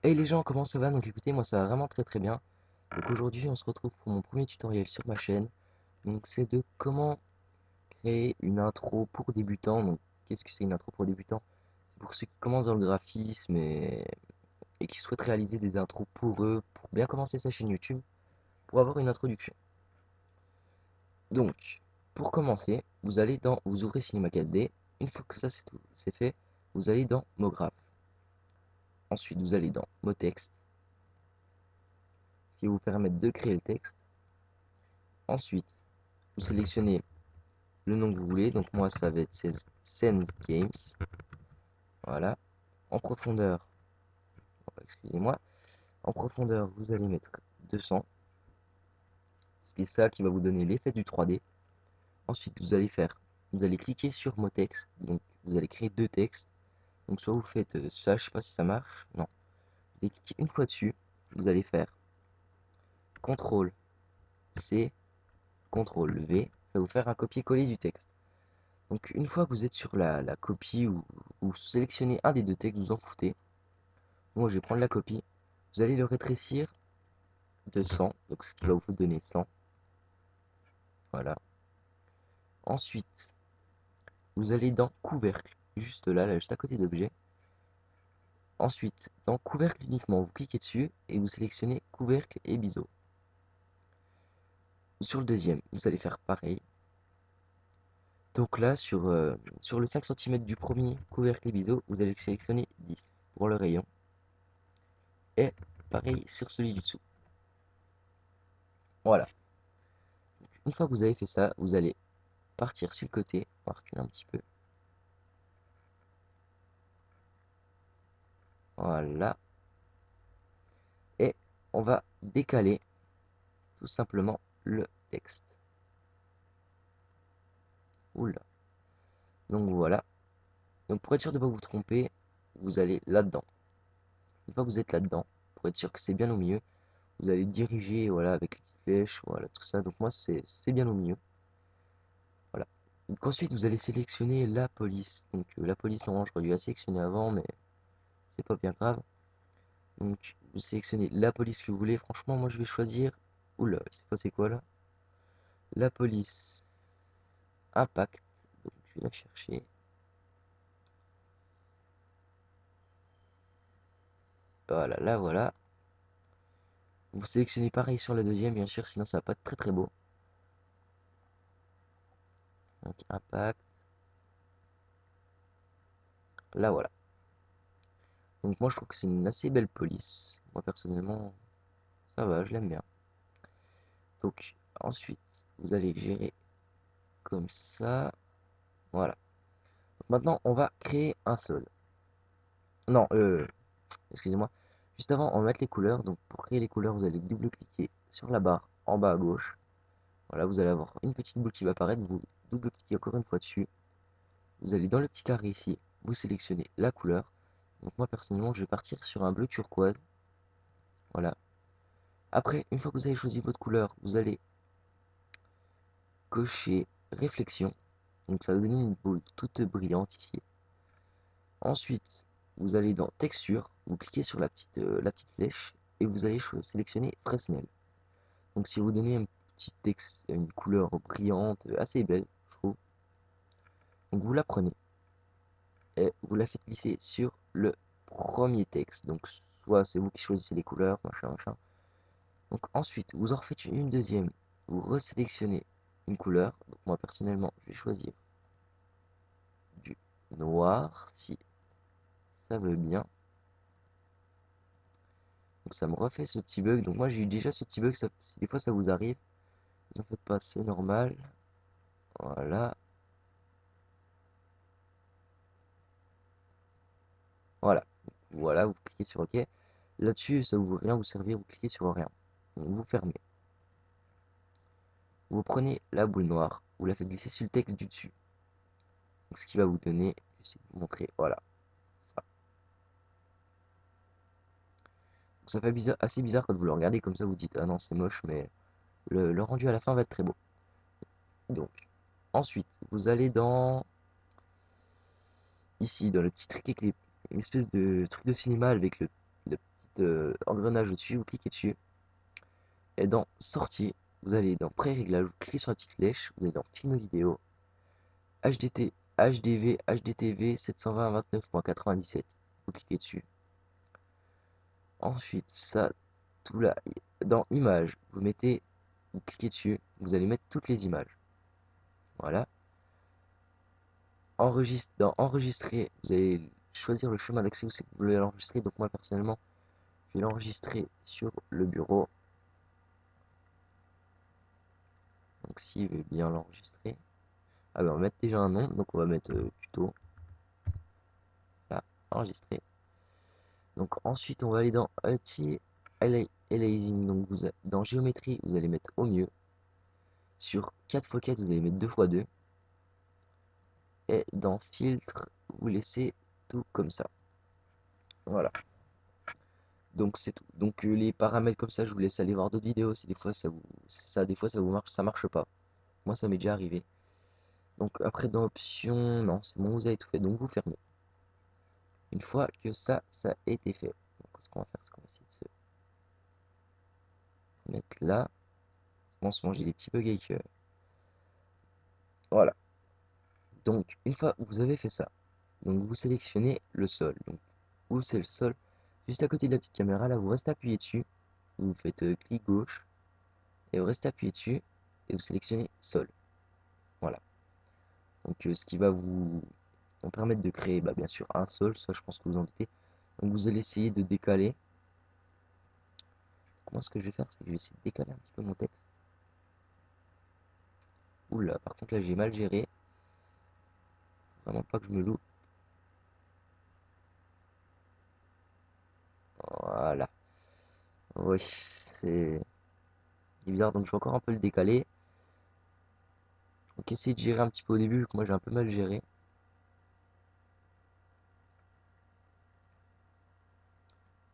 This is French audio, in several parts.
Hey les gens, comment ça va? Donc écoutez, moi ça va vraiment très bien. Donc aujourd'hui on se retrouve pour mon premier tutoriel sur ma chaîne. Donc c'est de comment créer une intro pour débutants. Donc qu'est-ce que c'est une intro pour débutants? C'est pour ceux qui commencent dans le graphisme et qui souhaitent réaliser des intros pour eux, pour bien commencer sa chaîne YouTube, pour avoir une introduction. Donc pour commencer, vous ouvrez Cinema 4D. Une fois que ça c'est fait, vous allez dans Mograph. Ensuite vous allez dans Motext, ce qui va vous permettre de créer le texte. Ensuite, vous sélectionnez le nom que vous voulez. Donc moi, ça va être Send Games. Voilà. En profondeur, excusez-moi. En profondeur, vous allez mettre 200. Ce qui est ça qui va vous donner l'effet du 3D. Ensuite, vous allez cliquer sur mot texte. Donc vous allez créer deux textes. Donc soit vous faites ça, je sais pas si ça marche. Non. Vous allez cliquer une fois dessus. Vous allez faire CTRL C, CTRL V. Ça va vous faire un copier-coller du texte. Donc une fois que vous êtes sur la copie ou vous sélectionnez un des deux textes, vous en foutez. Moi je vais prendre la copie. Vous allez le rétrécir de 100, donc ce qui va vous donner 100. Voilà. Ensuite, vous allez dans couvercle, juste là, juste à côté d'objet. Ensuite, dans couvercle uniquement, vous cliquez dessus et vous sélectionnez couvercle et biseau. Sur le deuxième, vous allez faire pareil. Donc là, sur le 5 cm du premier couvercle et biseau, vous allez sélectionner 10 pour le rayon. Et pareil sur celui du dessous. Voilà. Une fois que vous avez fait ça, vous allez partir sur le côté, on va reculer un petit peu. Voilà. Et on va décaler tout simplement le texte. Oula. Donc voilà. Donc pour être sûr de ne pas vous tromper, vous allez là-dedans. Une fois que vous êtes là-dedans, pour être sûr que c'est bien au milieu, vous allez diriger voilà, avec les petites flèches, voilà, tout ça. Donc moi c'est bien au milieu. Voilà. Donc ensuite vous allez sélectionner la police. Donc la police, normalement j'aurais dû la sélectionner avant, mais c'est pas bien grave. Donc vous sélectionnez la police que vous voulez. Franchement, moi je vais choisir. Oula, il s'est passé quoi là? La police impact. Donc je vais la chercher. Voilà, là voilà. Vous sélectionnez pareil sur la deuxième, bien sûr, sinon ça va pas être très très beau. Donc impact. Là voilà. Donc moi je trouve que c'est une assez belle police. Moi personnellement, ça va, je l'aime bien. Donc ensuite, vous allez gérer comme ça. Voilà. Donc, maintenant, on va créer un sol. Non, excusez-moi. Juste avant, on va mettre les couleurs. Donc pour créer les couleurs, vous allez double-cliquer sur la barre en bas à gauche. Voilà, vous allez avoir une petite boule qui va apparaître. Vous double-cliquez encore une fois dessus. Vous allez dans le petit carré ici. Vous sélectionnez la couleur. Donc moi personnellement, je vais partir sur un bleu turquoise. Voilà. Après, une fois que vous avez choisi votre couleur, vous allez cocher réflexion. Donc ça va vous donner une boule toute brillante ici. Ensuite, vous allez dans texture, vous cliquez sur la petite flèche et vous allez sélectionner Fresnel. Donc si vous donnez un petit texte, une couleur brillante, assez belle, je trouve. Donc vous la prenez et vous la faites glisser sur le premier texte. Donc soit c'est vous qui choisissez les couleurs, machin, machin. Donc ensuite, vous en refaites une deuxième, vous resélectionnez une couleur. Donc moi personnellement, je vais choisir du noir, si ça veut bien. Donc ça me refait ce petit bug. Donc moi j'ai eu déjà ce petit bug, si des fois ça vous arrive, vous en faites pas, c'est normal. Voilà, voilà, voilà, vous cliquez sur OK. Là-dessus, ça ne vous rien vous servir, vous cliquez sur rien. Donc, vous fermez. Vous prenez la boule noire, vous la faites glisser sur le texte du dessus. Donc ce qui va vous donner, je vais vous montrer, voilà, ça. Donc, ça fait assez bizarre quand vous le regardez comme ça, vous dites ah non c'est moche, mais le rendu à la fin va être très beau. Donc ensuite, vous allez dans ici, dans le petit truc avec une espèce de truc de cinéma avec le petit engrenage au-dessus, vous cliquez dessus. Et dans sortie, vous allez dans pré-réglage, vous cliquez sur la petite flèche, vous allez dans film vidéo, HDT, HDV, HDTV 720.29.97, vous cliquez dessus. Ensuite, ça, tout là, dans images, vous cliquez dessus, vous allez mettre toutes les images. Voilà. Dans enregistrer, vous allez choisir le chemin d'accès où c'est que vous voulez l'enregistrer. Donc moi personnellement, je vais l'enregistrer sur le bureau. Donc s'il veut bien l'enregistrer. Ah ben on va mettre déjà un nom, donc on va mettre tuto. Là, enregistrer. Donc ensuite on va aller dans Anti-Aliasing. Donc dans géométrie, vous allez mettre au mieux. Sur 4x4, vous allez mettre 2x2. Et dans filtre, vous laissez tout comme ça. Voilà. Donc c'est tout. Donc les paramètres comme ça, je vous laisse aller voir d'autres vidéos si des fois ça vous marche, ça marche pas. Moi ça m'est déjà arrivé. Donc après dans options, non, c'est bon, vous avez tout fait. Donc vous fermez. Une fois que ça a été fait. Donc ce qu'on va faire, c'est qu'on va essayer de se mettre là. En ce moment j'ai des petits bugs avec voilà. Donc une fois que vous avez fait ça, donc vous sélectionnez le sol. Donc où c'est le sol? Juste à côté de la petite caméra, là vous restez appuyé dessus. Vous faites clic gauche et vous restez appuyé dessus et vous sélectionnez sol. Voilà. Donc ce qui va vous permettre de créer bien sûr un sol, ça je pense que vous en doutez. Donc vous allez essayer de décaler. Moi ce que je vais faire, c'est que je vais essayer de décaler un petit peu mon texte. Oula, par contre là j'ai mal géré. Vraiment pas que je me loupe. Voilà. Oui, c'est bizarre, donc je vais encore un peu le décaler. Donc essayez de gérer un petit peu au début, vu que moi j'ai un peu mal géré.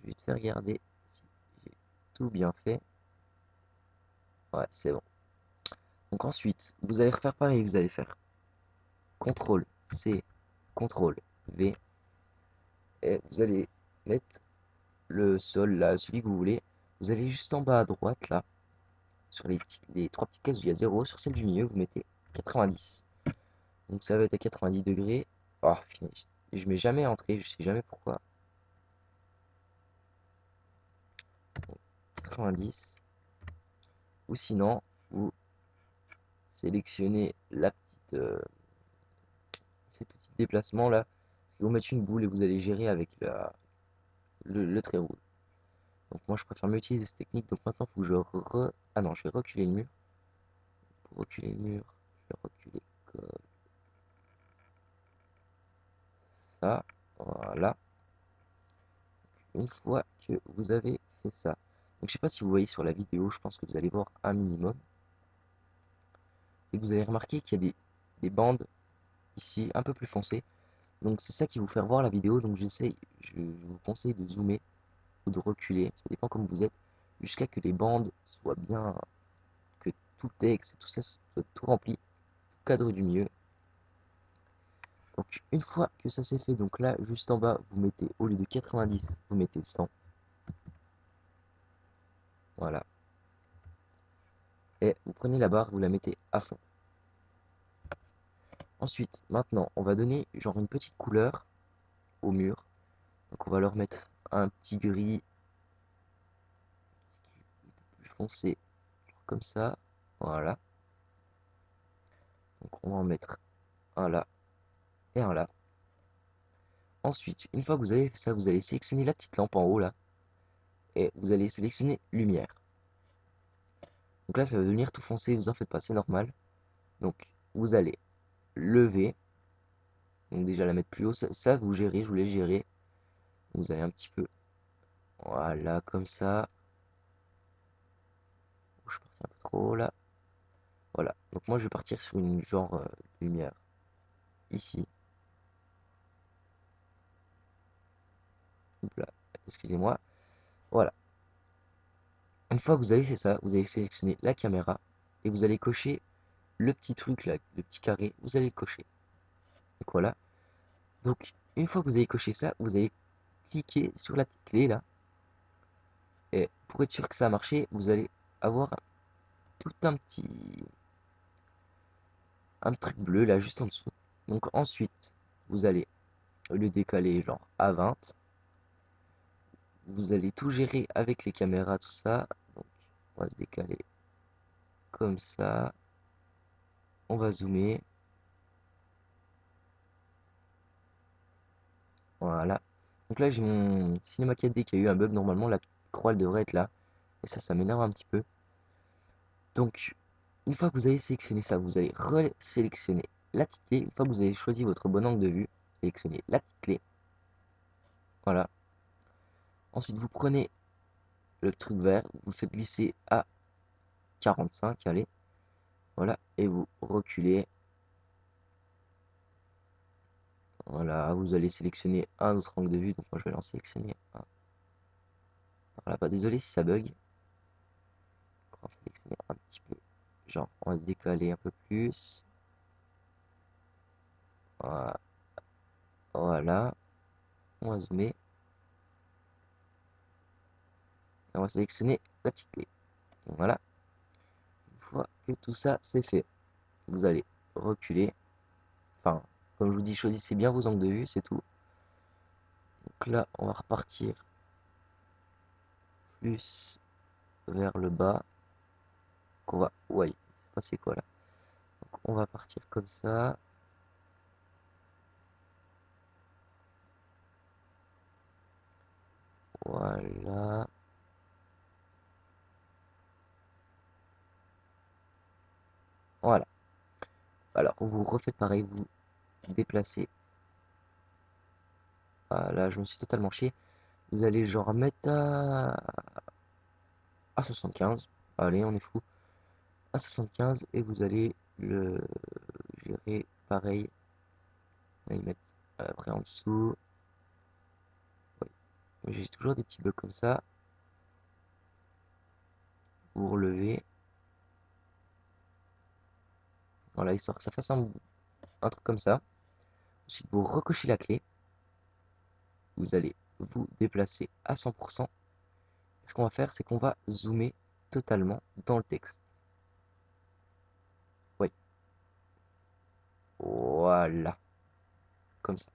Je vais te faire regarder si j'ai tout bien fait. Ouais, c'est bon. Donc ensuite, vous allez refaire pareil, vous allez faire CTRL C, CTRL V, et vous allez mettre le sol là, celui que vous voulez. Vous allez juste en bas à droite là, sur les trois petites cases où il y a 0, sur celle du milieu, vous mettez 90. Donc ça va être à 90 degrés. Oh, je mets jamais entrée, je sais jamais pourquoi. 90. Ou sinon, vous sélectionnez cet outil de déplacement là. Vous mettez une boule et vous allez gérer avec le trait rouge. Donc moi je préfère mieux utiliser cette technique. Donc maintenant il faut que ah non, je vais reculer le mur. Pour reculer le mur, je vais reculer comme ça. Voilà. Une fois que vous avez fait ça. Donc je sais pas si vous voyez sur la vidéo, je pense que vous allez voir un minimum. C'est que vous allez remarquer qu'il y a des bandes ici un peu plus foncées. Donc c'est ça qui vous fait voir la vidéo. Donc je vous conseille de zoomer ou de reculer, ça dépend comme vous êtes, jusqu'à que les bandes soient bien, que tout texte et tout ça soit tout rempli, tout cadre du milieu. Donc une fois que ça c'est fait, donc là juste en bas vous mettez, au lieu de 90 vous mettez 100. Voilà. Et vous prenez la barre, vous la mettez à fond. Ensuite, maintenant, on va donner genre une petite couleur au mur. Donc on va leur mettre un petit gris un peu plus foncé, comme ça. Voilà. Donc on va en mettre un là et un là. Ensuite, une fois que vous avez fait ça, vous allez sélectionner la petite lampe en haut là. Et vous allez sélectionner lumière. Donc là, ça va devenir tout foncé, vous en faites pas, c'est normal. Donc vous allez lever. Donc déjà la mettre plus haut, ça vous gérez, je vous laisse gérer. Vous allez un petit peu, voilà, comme ça. Je suis parti un peu trop haut là. Voilà, donc moi je vais partir sur une genre lumière ici. Hop là, excusez-moi. Voilà. Une fois que vous avez fait ça, vous allez sélectionner la caméra et vous allez cocher le petit truc là, le petit carré, vous allez le cocher. Donc voilà. Donc une fois que vous avez coché ça, vous allez cliquer sur la petite clé là Et pour être sûr que ça a marché, vous allez avoir tout un truc bleu là juste en dessous. Donc ensuite, vous allez le décaler genre à 20. Vous allez tout gérer avec les caméras, tout ça. Donc on va se décaler comme ça. On va zoomer. Voilà. Donc là j'ai mon Cinema 4D qui a eu un bug. Normalement la petite croix elle devrait être là. Et ça m'énerve un petit peu. Donc une fois que vous avez sélectionné ça, vous allez resélectionner la petite clé. Une fois que vous avez choisi votre bon angle de vue, sélectionnez la petite clé. Voilà. Ensuite vous prenez le truc vert, vous le faites glisser à 45, allez. Voilà. Et vous reculez. Voilà, vous allez sélectionner un autre angle de vue. Donc moi je vais en sélectionner un. Voilà, pas désolé si ça bug. On va sélectionner un petit peu. Genre, on va se décaler un peu plus. Voilà. Voilà. On va zoomer. Et on va sélectionner la petite clé. Donc voilà. Une fois que tout ça c'est fait, vous allez reculer. Enfin, comme je vous dis, choisissez bien vos angles de vue, c'est tout. Donc là, on va repartir plus vers le bas. Donc on va. Ouais, c'est passé quoi là? Donc on va partir comme ça. Voilà. Voilà. Alors, vous refaites pareil, vous déplacez. Là, je me suis totalement chié. Vous allez genre mettre à 75. Allez, on est fou. À 75 et vous allez le gérer pareil. On va y mettre après en dessous. Ouais. J'ai toujours des petits bugs comme ça. Vous relevez. Voilà, histoire que ça fasse un truc comme ça. Ensuite, vous recochez la clé. Vous allez vous déplacer à 100%. Ce qu'on va faire, c'est qu'on va zoomer totalement dans le texte. Oui, voilà, comme ça.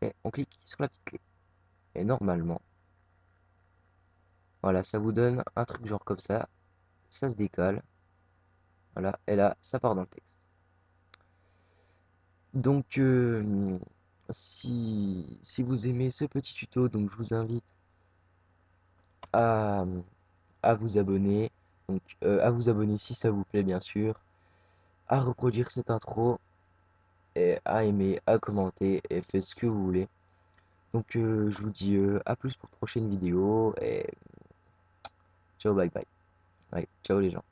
Et on clique sur la petite clé. Et normalement, voilà, ça vous donne un truc genre comme ça. Ça se décale. Voilà, et là, ça part dans le texte. Donc, si vous aimez ce petit tuto, donc je vous invite à, à vous abonner. Donc, à vous abonner si ça vous plaît, bien sûr. À reproduire cette intro. Et à aimer, à commenter et faites ce que vous voulez. Donc, je vous dis à plus pour de prochaines vidéos. Et ciao, bye bye. Allez, ciao les gens.